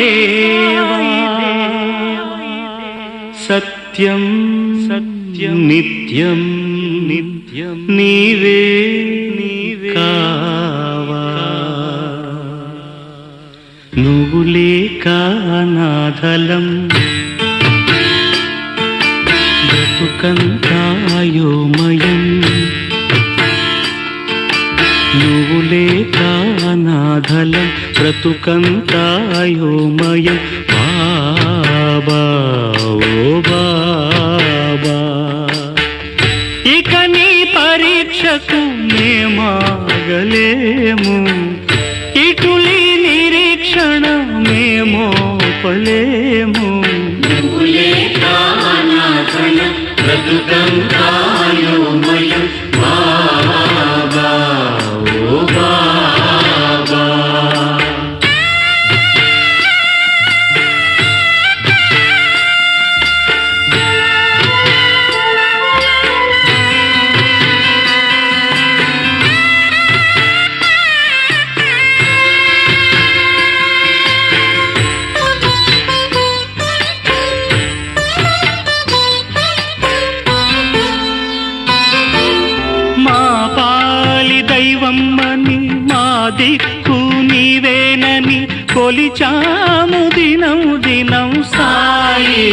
దేవా సత్యం సత్యం నిత్యం నిత్యం నీవే కావా నువ్వు లేక నాధలం బ్రతుకంతాయోమయం నువ్వు లేక నాధలం బ్రతుకంతాయోమయం బాబా ఓ బాబా ఇక నీ పరీక్షకు మేమాగలేము ఇటులి నిరీక్షణ మేమోపలేము నువ్వు లేక నాధలం బ్రతుకంతాయోమయం బాబా ఓ బాబా దైవమ్మని మా దిక్కు నీవేనని కొలిచాము దినం దినం సాయి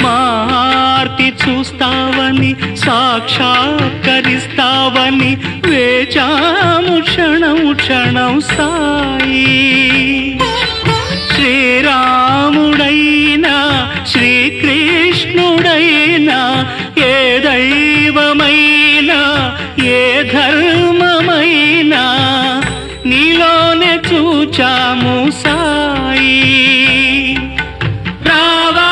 మా ఆర్తి చూస్తావని సాక్షాత్కరిస్తావని వేచాము క్షణం క్షణం సాయి శ్రీరాముడైనా శ్రీకృష్ణుడైనా ఏ దైవమైనా ఏ ధర్మమైనా నీలోనే చూచాము సాయి రావా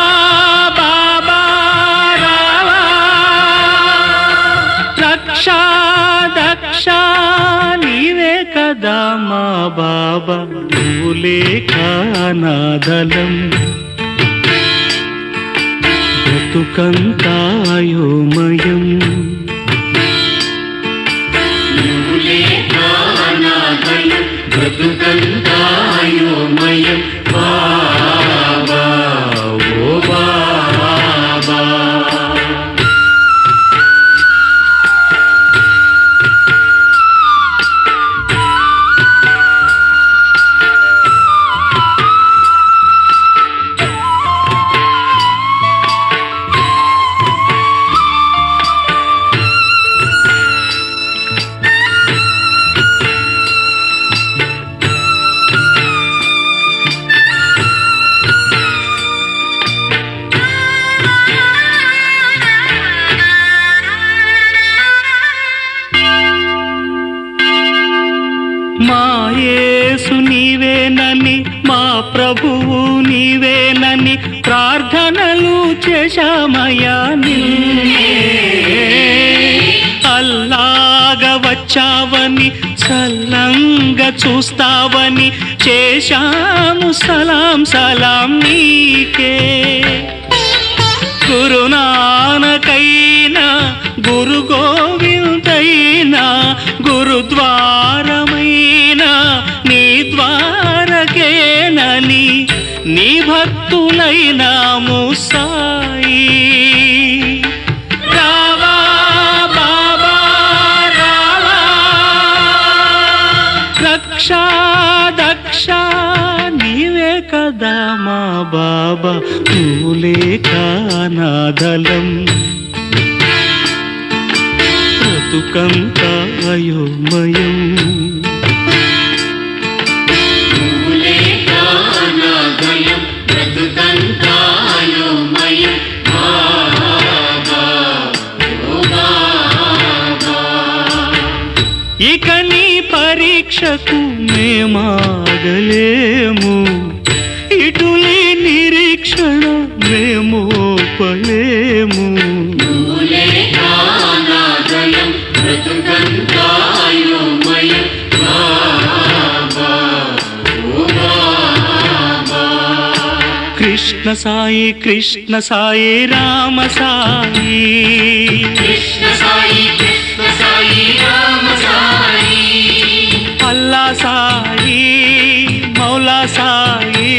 బాబా రావా రక్షా దక్ష నీవే కదా మా బాబా నువ్వు లేక నాధలం బ్రతుకంతాయోమయం బ్రతుకంతాయోమయం బాబా ఓ బాబా మా యేసు నీవేనని మా ప్రభువు నీవేనని ప్రార్థనలు చేశామయ్యా నిన్నే అల్లాగా వచ్చావని చల్లంగా చూస్తావని చేశాము సలాం సలాం నీకే గురునానకైనా గురు గోవిందైనా గురుద్వారమైనా నీ ద్వారకేనని నీ భక్తులైనాము సాయి రావా బాబా రావా రక్షా దక్ష నీవే కదా మా బాబా నువ్వు లేక నాధలం బ్రతుకంతాయోమయం ఇక నీ పరీక్షకు మేమాగలేము ఇటులి నిరీక్షణ మేమోపలేము కృష్ణ సాయి కృష్ణ సాయి రామ సాయి కృష్ణ సాయి అల్లా సాయి మౌలా మౌలా సాయి,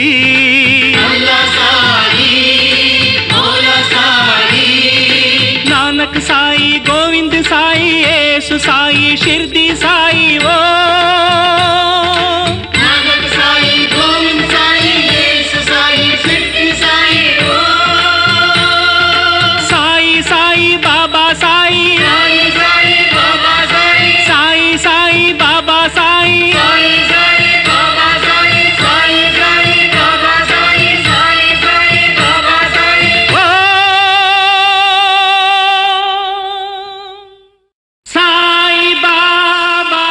మౌలా సాయి, మౌలా సాయి. నానక్ సాయి, గోవింద్ సాయి, యేసు సాయి, షిర్ది సాయి. ఓ నానక్ సాయి, గోవింద్ సాయి, యేసు సాయి, షిర్డి సాయి. ఓ సాయి సాయి బాబా సాయి, సాయి సాయి బాబా సాయి, సాయి సాయి బాబా సాయి. సాయి సాయి బాబా సాయి, సాయి సాయి బాబా సాయి, సాయి సాయి బాబా సాయి. ఓ సాయి బాబా,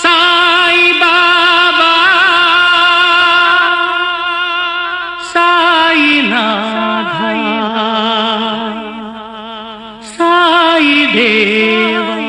సాయి బాబా, సాయినాథ, సాయి దేవా.